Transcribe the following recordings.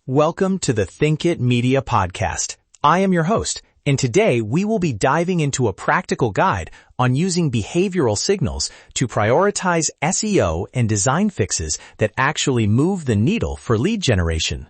Welcome to the Think It Media podcast. I am your host, and today we will be diving into a practical guide on using behavioral signals to prioritize SEO and design fixes that actually move the needle for lead generation.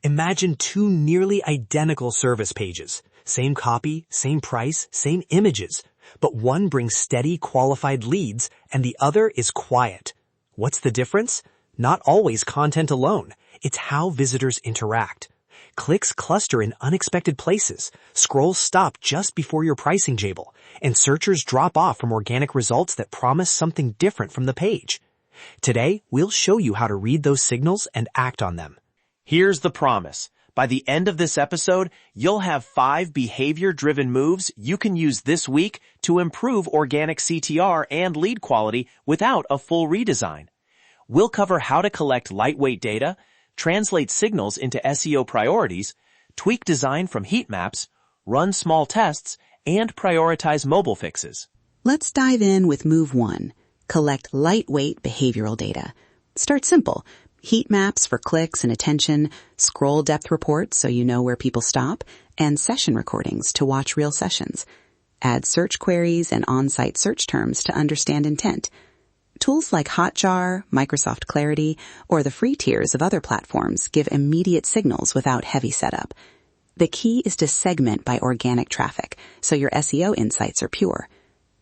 Imagine two nearly identical service pages. Same copy, same price, same images. But one brings steady, qualified leads, and the other is quiet. What's the difference? Not always content alone. It's how visitors interact. Clicks cluster in unexpected places, scrolls stop just before your pricing table, and searchers drop off from organic results that promise something different from the page. Today, we'll show you how to read those signals and act on them. Here's the promise. By the end of this episode, you'll have 5 behavior-driven moves you can use this week to improve organic CTR and lead quality without a full redesign. We'll cover how to collect lightweight data, translate signals into SEO priorities, tweak design from heat maps, run small tests, and prioritize mobile fixes. Let's dive in with Move 1. Collect lightweight behavioral data. Start simple. Heat maps for clicks and attention, scroll depth reports so you know where people stop, and session recordings to watch real sessions. Add search queries and on-site search terms to understand intent. Tools like Hotjar, Microsoft Clarity, or the free tiers of other platforms give immediate signals without heavy setup. The key is to segment by organic traffic, so your SEO insights are pure.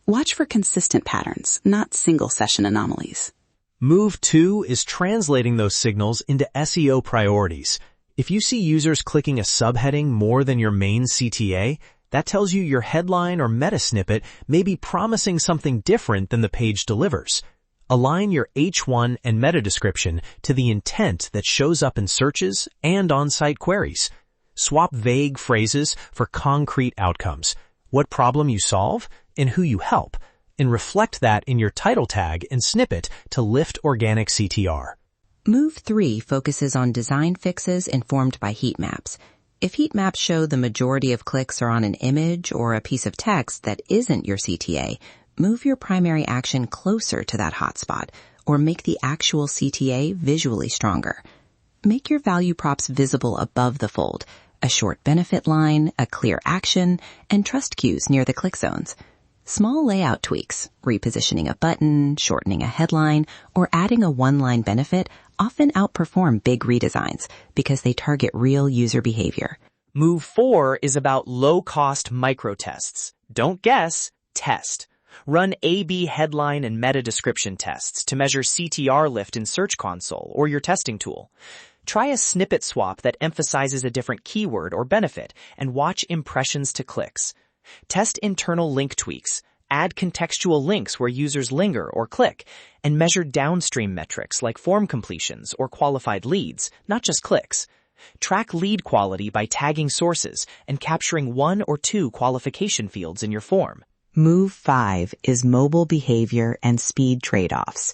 Watch for consistent patterns, not single-session anomalies. Move 2 is translating those signals into SEO priorities. If you see users clicking a subheading more than your main CTA, that tells you your headline or meta snippet may be promising something different than the page delivers. Align your H1 and meta description to the intent that shows up in searches and on-site queries. Swap vague phrases for concrete outcomes, what problem you solve, and who you help, and reflect that in your title tag and snippet to lift organic CTR. Move 3 focuses on design fixes informed by heat maps. If heat maps show the majority of clicks are on an image or a piece of text that isn't your CTA, move your primary action closer to that hotspot or make the actual CTA visually stronger. Make your value props visible above the fold, a short benefit line, a clear action, and trust cues near the click zones. Small layout tweaks, repositioning a button, shortening a headline, or adding a one-line benefit often outperform big redesigns because they target real user behavior. Move 4 is about low-cost microtests. Don't guess, test. Run A/B headline and meta description tests to measure CTR lift in Search Console or your testing tool. Try a snippet swap that emphasizes a different keyword or benefit and watch impressions to clicks. Test internal link tweaks. Add contextual links where users linger or click, and measure downstream metrics like form completions or qualified leads, not just clicks. Track lead quality by tagging sources and capturing 1 or 2 qualification fields in your form. Move 5 is mobile behavior and speed trade-offs.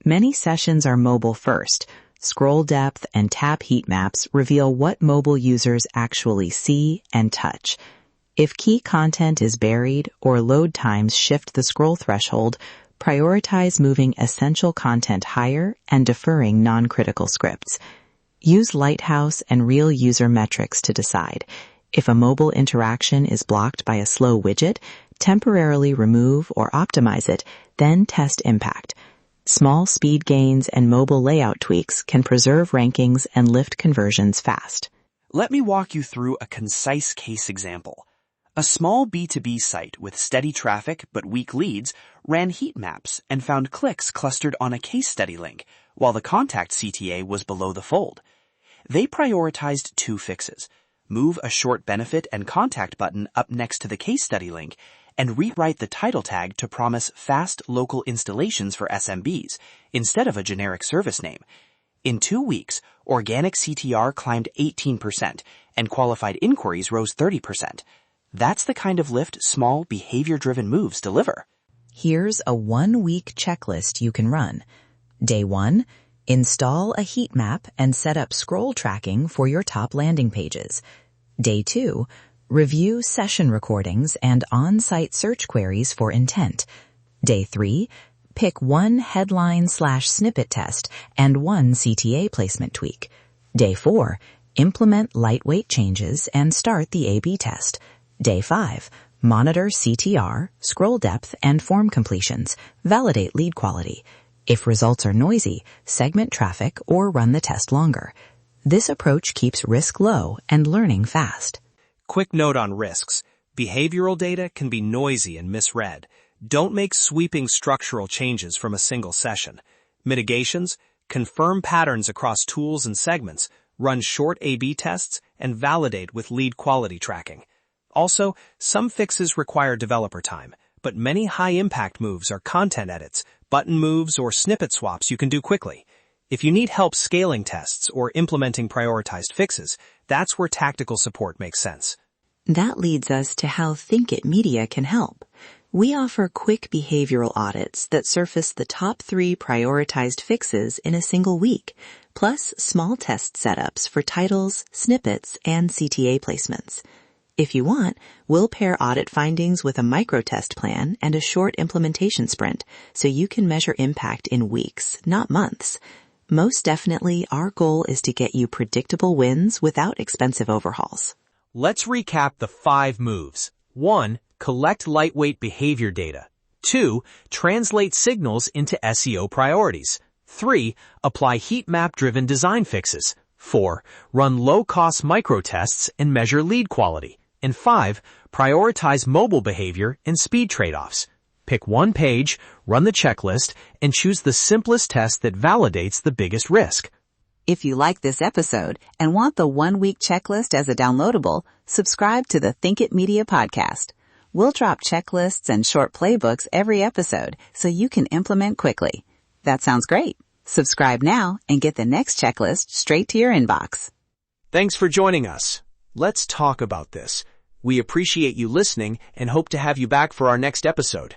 Many sessions are mobile first. Scroll depth and tap heat maps reveal what mobile users actually see and touch. If key content is buried or load times shift the scroll threshold, prioritize moving essential content higher and deferring non-critical scripts. Use Lighthouse and real user metrics to decide. If a mobile interaction is blocked by a slow widget, temporarily remove or optimize it, then test impact. Small speed gains and mobile layout tweaks can preserve rankings and lift conversions fast. Let me walk you through a concise case example. A small B2B site with steady traffic but weak leads ran heat maps and found clicks clustered on a case study link, while the contact CTA was below the fold. They prioritized 2 fixes. Move a short benefit and contact button up next to the case study link, and rewrite the title tag to promise fast local installations for SMBs instead of a generic service name. In 2 weeks, organic CTR climbed 18% and qualified inquiries rose 30%. That's the kind of lift small behavior-driven moves deliver. Here's a 1-week checklist you can run. Day 1, install a heat map and set up scroll tracking for your top landing pages. Day 2, review session recordings and on-site search queries for intent. Day 3, pick 1 headline/snippet test and 1 CTA placement tweak. Day 4, Implement lightweight changes and start the A/B test. Day 5. Monitor CTR, scroll depth, and form completions. Validate lead quality. If results are noisy, segment traffic or run the test longer. This approach keeps risk low and learning fast. Quick note on risks. Behavioral data can be noisy and misread. Don't make sweeping structural changes from a single session. Mitigations: confirm patterns across tools and segments, run short A/B tests, and validate with lead quality tracking. Also, some fixes require developer time, but many high-impact moves are content edits, button moves, or snippet swaps you can do quickly. If you need help scaling tests or implementing prioritized fixes, that's where tactical support makes sense. That leads us to how Think It Media can help. We offer quick behavioral audits that surface the top 3 prioritized fixes in a single week, plus small test setups for titles, snippets, and CTA placements. If you want, we'll pair audit findings with a microtest plan and a short implementation sprint so you can measure impact in weeks, not months. Most definitely, our goal is to get you predictable wins without expensive overhauls. Let's recap the 5 moves. 1. Collect lightweight behavior data. 2. Translate signals into SEO priorities. 3. Apply heat map-driven design fixes. 4. Run low-cost microtests and measure lead quality. And 5. Prioritize mobile behavior and speed trade-offs. Pick one page, run the checklist, and choose the simplest test that validates the biggest risk. If you like this episode and want the 1-week checklist as a downloadable, subscribe to the Think It Media podcast. We'll drop checklists and short playbooks every episode so you can implement quickly. That sounds great. Subscribe now and get the next checklist straight to your inbox. Thanks for joining us. Let's talk about this. We appreciate you listening and hope to have you back for our next episode.